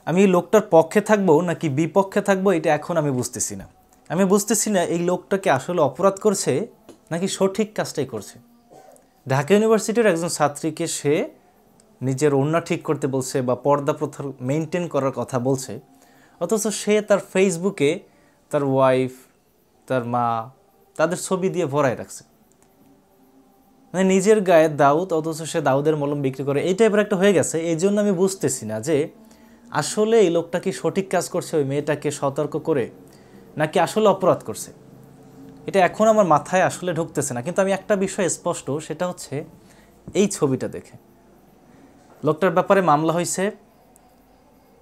আমি এই লোকটার পক্ষে থাকবো নাকি বিপক্ষে থাকবো এটা এখন আমি বুঝতেছি না। আমি বুঝতেছি না এই লোকটাকে আসলে অপরাধ করছে নাকি সঠিক কাজটাই করছে। ঢাকা ইউনিভার্সিটির একজন ছাত্রীকে সে নিজের ওড়না ঠিক করতে বলছে বা পর্দা প্রথা মেনটেন করার কথা বলছে, অথচ সে তার ফেসবুকে তার ওয়াইফ, তার মা, তাদের ছবি দিয়ে ভরায় রাখছে। মানে নিজের গায়ে দাউদ, অথচ সে দাউদের মলম বিক্রি করে, এই টাইপের একটা হয়ে গেছে। এই জন্য আমি বুঝতেছি না যে আসলে এই লোকটা কি সঠিক কাজ করছে ওই মেয়েটাকে সতর্ক করে, নাকি আসলে অপরাধ করছে। এটা এখন আমার মাথায় আসলে ঢুকতেছে না। কিন্তু আমি একটা বিষয় স্পষ্ট, সেটা হচ্ছে এই ছবিটা দেখে লোকটার ব্যাপারে মামলা হয়েছে।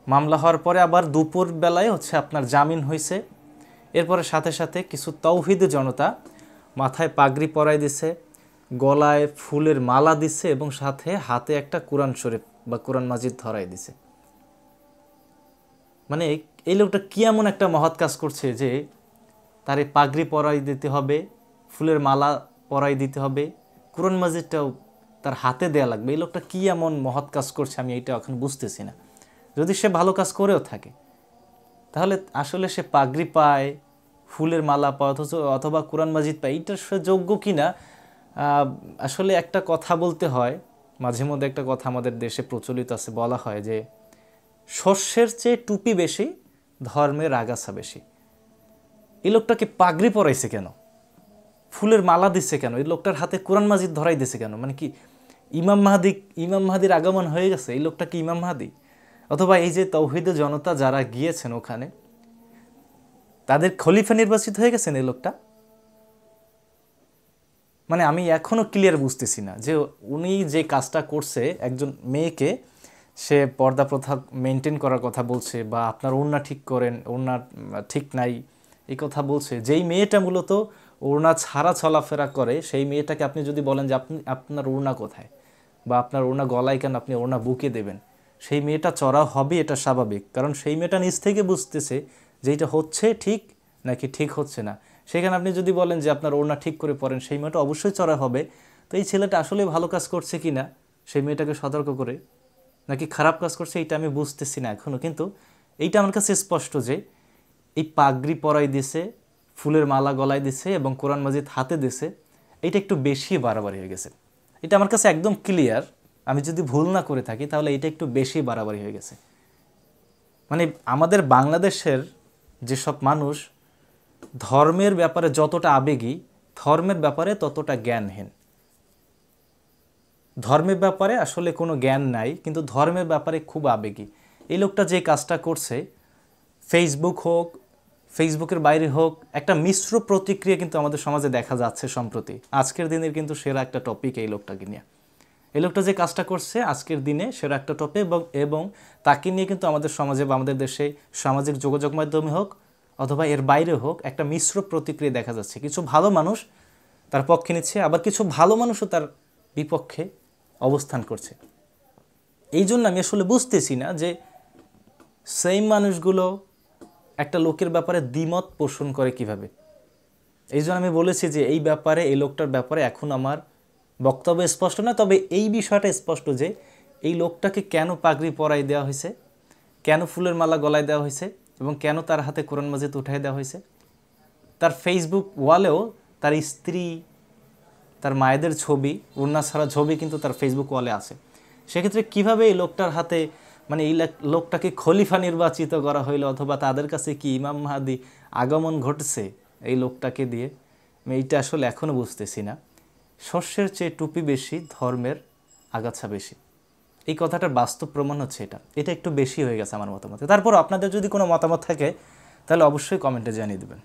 মামলা হওয়ার পরে আবার দুপুর বেলায় হচ্ছে আপনার জামিন হয়েছে। এরপরে সাথে সাথে কিছু তৌহিদে জনতা মাথায় পাগড়ি পরাই দিছে, গলায় ফুলের মালা দিছে এবং সাথে হাতে একটা কোরআন শরীফ বা কোরআন মাজিদ ধরাই দিছে। মানে এই লোকটা কি এমন একটা মহৎ কাজ করছে যে তার এই পাগড়ি পরাই দিতে হবে, ফুলের মালা পরাই দিতে হবে, কোরআন মাজিদটাও তার হাতে দেয়া লাগবে। এই লোকটা কি এমন মহৎ কাজ করছে আমি এইটা এখন বুঝতেছি না। যদি সে ভালো কাজ করেও থাকে তাহলে আসলে সে পাগড়ি পায়, ফুলের মালা পায়, অথবা কোরআন মাজিদ পায়, এইটা সে যোগ্য কিনা। আসলে একটা কথা বলতে হয়, মাঝে মধ্যে একটা কথা আমাদের দেশে প্রচলিত আছে, বলা হয় যে শস্যের চেয়ে টুপি বেশি, ধর্মের আগাছা বেশি। এই লোকটাকে পাগড়ি পরাইছে কেন, ফুলের মালা দিচ্ছে কেন, এই লোকটার হাতে কোরআন মাজিদ ধরাই দিছে কেন? মানে কি ইমাম মাহাদির আগমন হয়ে গেছে? এই লোকটা কি ইমাম মাহাদি? অথবা এই যে তৌহিদে জনতা যারা গিয়েছেন ওখানে, তাদের খলিফা নির্বাচিত হয়ে গেছেন এই লোকটা? মানে আমি এখনও ক্লিয়ার বুঝতেছি না যে উনি যে কাজটা করছে, একজন মেয়েকে সে পর্দা প্রথা মেনটেন করার কথা বলছে, বা আপনার ওড়না ঠিক করেন, ওড়না ঠিক নাই এই কথা বলছে। যেই মেয়েটা মূলত ওড়না ছাড়া চলাফেরা করে, সেই মেয়েটাকে আপনি যদি বলেন যে আপনার ওড়না কোথায়, বা আপনার ওড়না গলায় কেন, আপনি ওড়না বুকে দেবেন, সেই মেয়েটা চড়া হবে, এটা স্বাভাবিক। কারণ সেই মেয়েটা নিজ থেকে বুঝতেছে যে এটা হচ্ছে ঠিক নাকি ঠিক হচ্ছে না। সেখানে আপনি যদি বলেন যে আপনার ওড়না ঠিক করে পড়েন, সেই মেয়েটা অবশ্যই চড়া হবে। তো এই ছেলেটা আসলে ভালো কাজ করছে কি না সেই মেয়েটাকে সতর্ক করে, নাকি খারাপ কাজ করছে, এইটা আমি বুঝতেছি না এখনও। কিন্তু এইটা আমার কাছে স্পষ্ট যে এই পাগড়ি পরাই দিছে, ফুলের মালা গলায় দিছে এবং কোরআন মাজিদ হাতে দিছে, এইটা একটু বেশি বাড়াবাড়ি হয়ে গেছে। এটা আমার কাছে একদম ক্লিয়ার। আমি যদি ভুল না করে থাকি তাহলে এটা একটু বেশি বাড়াবাড়ি হয়ে গেছে। মানে আমাদের বাংলাদেশের যেসব মানুষ ধর্মের ব্যাপারে যতটা আবেগী, ধর্মের ব্যাপারে ততটা জ্ঞানহীন। ধর্মের ব্যাপারে আসলে কোনো জ্ঞান নাই, কিন্তু ধর্মের ব্যাপারে খুব আবেগী। এই লোকটা যে কাজটা করছে, ফেসবুক হোক, ফেসবুকের বাইরে হোক, একটা মিশ্র প্রতিক্রিয়া কিন্তু আমাদের সমাজে দেখা যাচ্ছে সম্প্রতি। আজকের দিনের কিন্তু সেরা একটা টপিক এই লোকটাকে নিয়ে। এই লোকটা যে কাজটা করছে আজকের দিনে সেরা একটা টপিক, এবং তাকে নিয়ে কিন্তু আমাদের সমাজে বা আমাদের দেশে সামাজিক যোগাযোগ মাধ্যমে হোক অথবা এর বাইরে হোক একটা মিশ্র প্রতিক্রিয়া দেখা যাচ্ছে। কিছু ভালো মানুষ তার পক্ষে নিচ্ছে, আবার কিছু ভালো মানুষও তার বিপক্ষে অবস্থান করছে। এই জন্য আমি আসলে বুঝতেছি না যে সেই মানুষগুলো একটা লোকের ব্যাপারে দ্বিমত পোষণ করে কিভাবে। এই জন্য আমি বলেছি যে এই ব্যাপারে, এই লোকটার ব্যাপারে এখন আমার বক্তব্য স্পষ্ট না। তবে এই বিষয়টা স্পষ্ট যে এই লোকটাকে কেন পাগড়ি পরাই দেওয়া হয়েছে, কেন ফুলের মালা গলায় দেওয়া হয়েছে, এবং কেন তার হাতে কোরআন মাজিদ উঠাই দেওয়া হয়েছে। তার ফেসবুক ওয়ালেও তার স্ত্রী, তার মায়েদের ছবি, ওড়না ছাড়া ছবি কিন্তু তার ফেসবুক ওয়ালে আছে। সেক্ষেত্রে কীভাবে এই লোকটার হাতে, মানে এই লোকটাকে খলিফা নির্বাচিত করা হইলো, অথবা তাদের কাছে কি ইমাম মাহাদি আগমন ঘটছে এই লোকটাকে দিয়ে, আমি এইটা আসলে এখনও বুঝতেছি না। শস্যের চেয়ে টুপি বেশি, ধর্মের আগাছা বেশি, এই কথাটার বাস্তব প্রমাণ হচ্ছে এটা একটু বেশি হয়ে গেছে আমার মতামতে। তারপর আপনাদের যদি কোনো মতামত থাকে তাহলে অবশ্যই কমেন্টে জানিয়ে দেবেন।